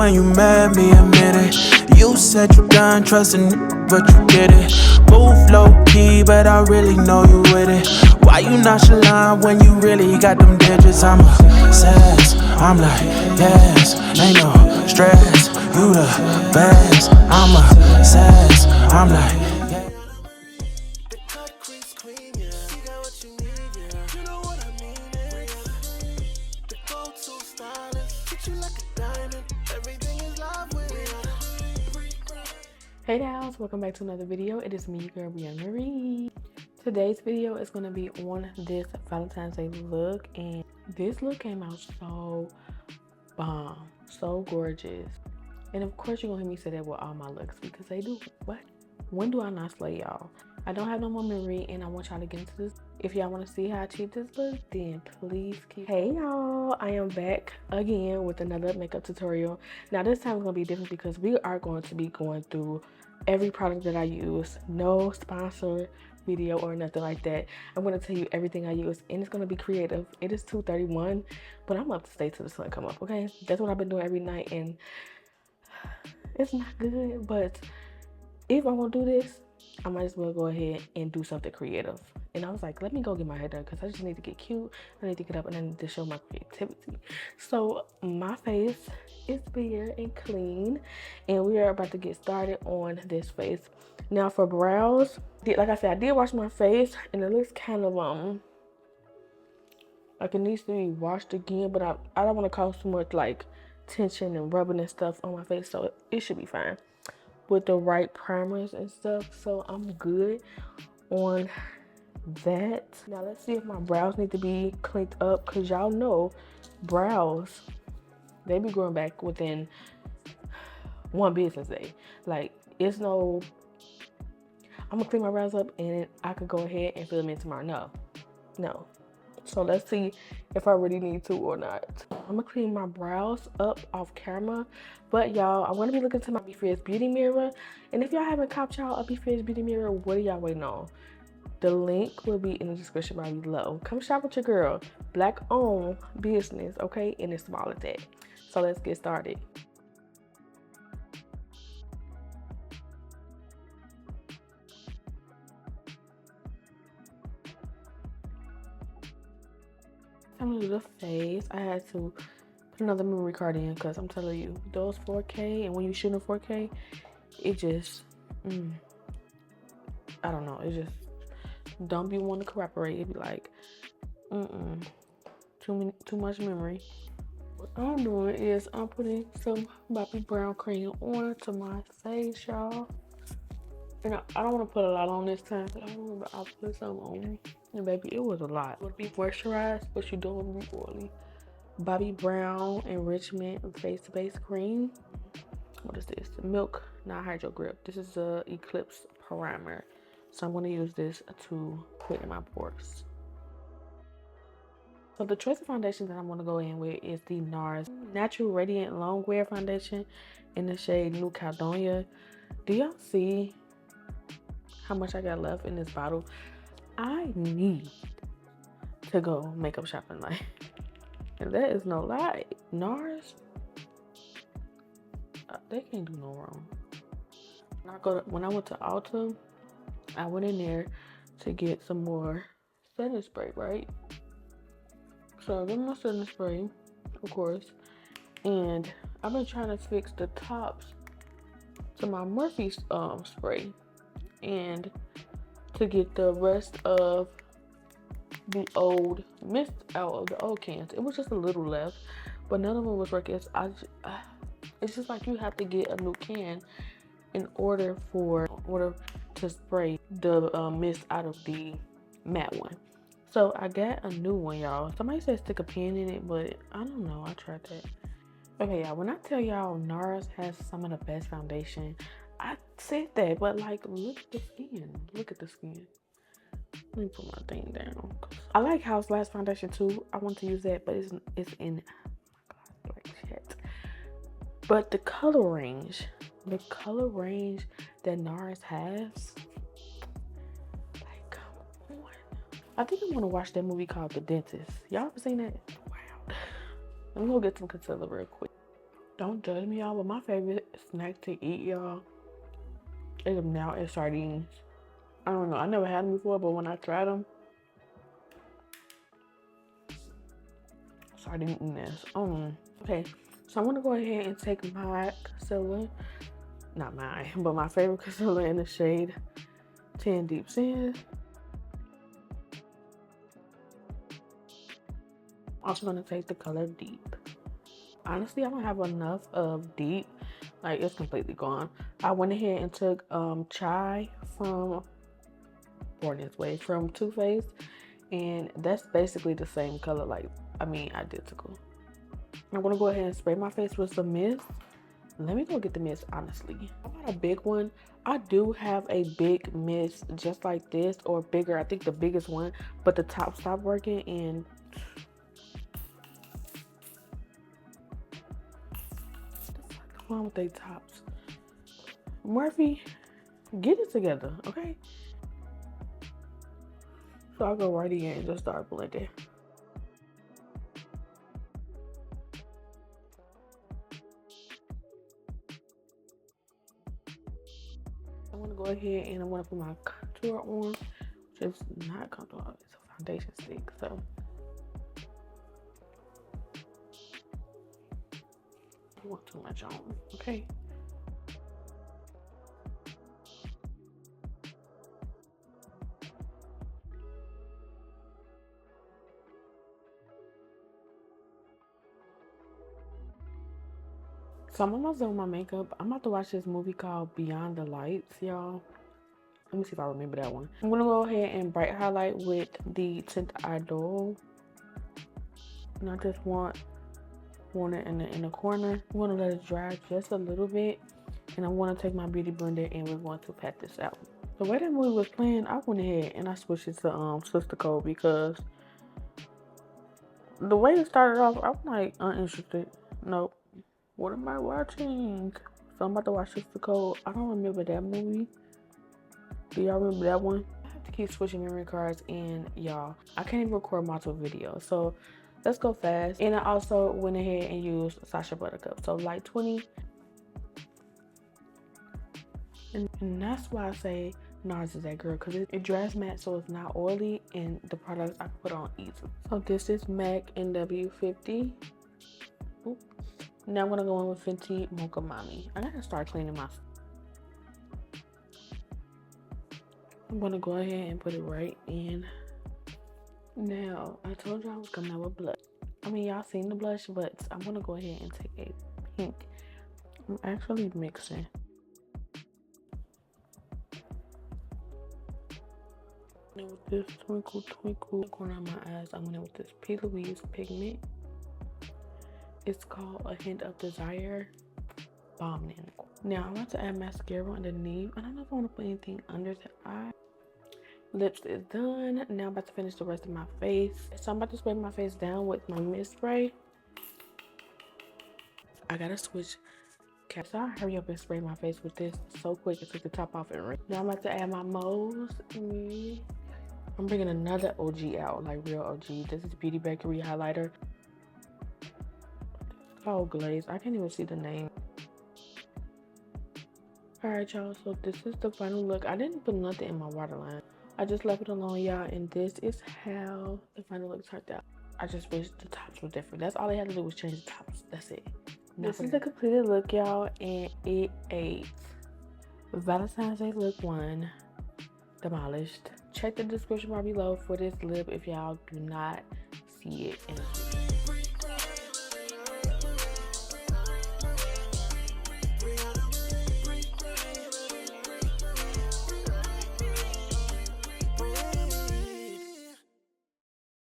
when you met me, admit it. You said you done trusting, but you did it. Move low key, but I really know you with it. Why you nonchalant when you really got them digits? I'm obsessed, I'm like, yes, ain't no stress. You the best, I'm obsessed, I'm like, hey guys, welcome back to another video. It is me, your girl Briana. Today's video is going to be on this Valentine's Day look, and this look came out so bomb, so gorgeous. And of course you're going to hear me say that with all my looks because they do. What? When do I not slay y'all? I don't have no more memory and I want y'all to get into this. If y'all want to see how I achieve this look, then please keep. Hey y'all, I am back again with another makeup tutorial. Now this time is going to be different because we are going to be going through every product that I use. No sponsor video or nothing like that. I'm going to tell you everything I use and it's going to be creative. It is 2:31, but I'm up to stay till the sun come up, okay? That's what I've been doing every night and it's not good, but if I'm going to do this, I might as well go ahead and do something creative. And I was like, let me go get my hair done because I just need to get cute. I need to get up and I need to show my creativity. So my face is bare and clean and we are about to get started on this face. Now for brows, like I said, I did wash my face and it looks kind of like it needs to be washed again, but I don't want to cause too much like tension and rubbing and stuff on my face, so it should be fine with the right primers and stuff. So I'm good on that. Now let's see if my brows need to be cleaned up because y'all know brows, they be growing back within one business day. Like it's no, I'm gonna clean my brows up and I could go ahead and fill them in tomorrow. No. So let's see if I really need to or not. I'm gonna clean my brows up off camera, but y'all, I'm gonna be looking to my BFIERCEBEAUTY beauty mirror. And if y'all haven't copped y'all a BFIERCEBEAUTY beauty mirror, what are y'all waiting on? The link will be in the description bar below. Come shop with your girl. Black owned business, okay? And it's small as that. So let's get started. I'm gonna do the face. I had to put another memory card in because I'm telling you, those 4K and when you shoot in 4K, it just, I don't know, it just don't be wanting to cooperate. It be like, too much memory. What I'm doing is I'm putting some Bobbi Brown cream onto my face, y'all. And I don't want to put a lot on this time. I remember I put some on. And baby, it was a lot. It would be moisturized, but you don't want to be oily. Bobbi Brown Enrichment Face Base Cream. What is this? Milk, not Hydro Grip. This is a Eclipse Primer. So I'm going to use this to put in my pores. So the choice of foundation that I'm going to go in with is the NARS Natural Radiant Longwear Foundation in the shade New Caledonia. Do y'all see how much I got left in this bottle? I need to go makeup shopping, like, and that is no lie. NARS, they can't do no wrong. When I went to Ulta, I went in there to get some more setting spray, right? So I got my setting spray, of course, and I've been trying to fix the tops to my Morphe spray, and to get the rest of the old mist out of the old cans. It was just a little left, but none of them was working. It's just like you have to get a new can in order to spray the mist out of the matte one. So I got a new one, y'all. Somebody said stick a pin in it, but I don't know. I tried that. Okay, y'all, when I tell y'all NARS has some of the best foundation, I said that, but like, look at the skin. Look at the skin. Let me put my thing down. I like House Lash foundation too. I want to use that, but it's in, oh my God, like shit. But the color range that NARS has, like, come on. I think I want to watch that movie called The Dentist. Y'all ever seen that? Wow. Let me go get some concealer real quick. Don't judge me, y'all, but my favorite snack to eat, y'all, is sardines. I don't know, I never had them before, but when I tried them, sardines. Okay, so I'm gonna go ahead and take my concealer, not mine, but my favorite concealer in the shade 10 Deep Sand. Also gonna take the color Deep. Honestly, I don't have enough of Deep. Like, it's completely gone. I went ahead and took Chai from Born This Way from Too Faced, and that's basically the same color. Like, I mean, identical. I'm gonna go ahead and spray my face with some mist. Let me go get the mist, honestly. I bought a big one. I do have a big mist just like this, or bigger. I think the biggest one, but the top stopped working, and what's wrong with they tops? Murphy, get it together, okay? So I'll go right in and just start blending. I'm gonna go ahead and I'm gonna put my contour on, which is not contour, it's a foundation stick. So I don't want too much on, okay? So I'm almost done with my makeup. I'm about to watch this movie called Beyond the Lights, y'all. Let me see if I remember that one. I'm gonna go ahead and bright highlight with the Tint Idol. And I just want it in the corner. I'm gonna let it dry just a little bit. And I'm gonna take my beauty blender and we're going to pat this out. The way that movie was playing, I went ahead and I switched it to Sister Code, because the way it started off, I'm like uninterested. Nope. What am I watching? So I'm about to watch Sister Code. I don't remember that movie. Do y'all remember that one? I have to keep switching memory cards, and y'all, I can't even record multiple videos. So let's go fast. And I also went ahead and used Sasha Buttercup. So light 20. And that's why I say NARS is that girl, because it dries matte, so it's not oily, and the products I can put on easily. So this is MAC NW50. Oop. Now I'm gonna go in with Fenty Mocha Mami. I gotta start cleaning my. I'm gonna go ahead and put it right in. Now, I told you I was coming out with blush. I mean, y'all seen the blush, but I'm gonna go ahead and take a pink. I'm actually mixing. And with this Twinkle Twinkle corner of my eyes, I'm gonna with this P. Louise pigment. It's called A Hint of Desire Balm. Now I'm about to add mascara underneath. I don't know if I want to put anything under the eye. Lips is done. Now I'm about to finish the rest of my face. So I'm about to spray my face down with my mist spray. I gotta switch caps. So I hurry up and spray my face with this so quick and took the top off and ring. Now I'm about to add my moles. I'm bringing another OG out, like real OG. This is Beauty Bakery highlighter. Oh, glaze. I can't even see the name. Alright, y'all, so this is the final look. I didn't put nothing in my waterline. I just left it alone, y'all, and this is how the final look turned out. I just wish the tops were different. That's all I had to do was change the tops. That's it. This is the completed look, y'all, and it ate. Valentine's Day look 1 demolished. Check the description bar below for this lip if y'all do not see it in the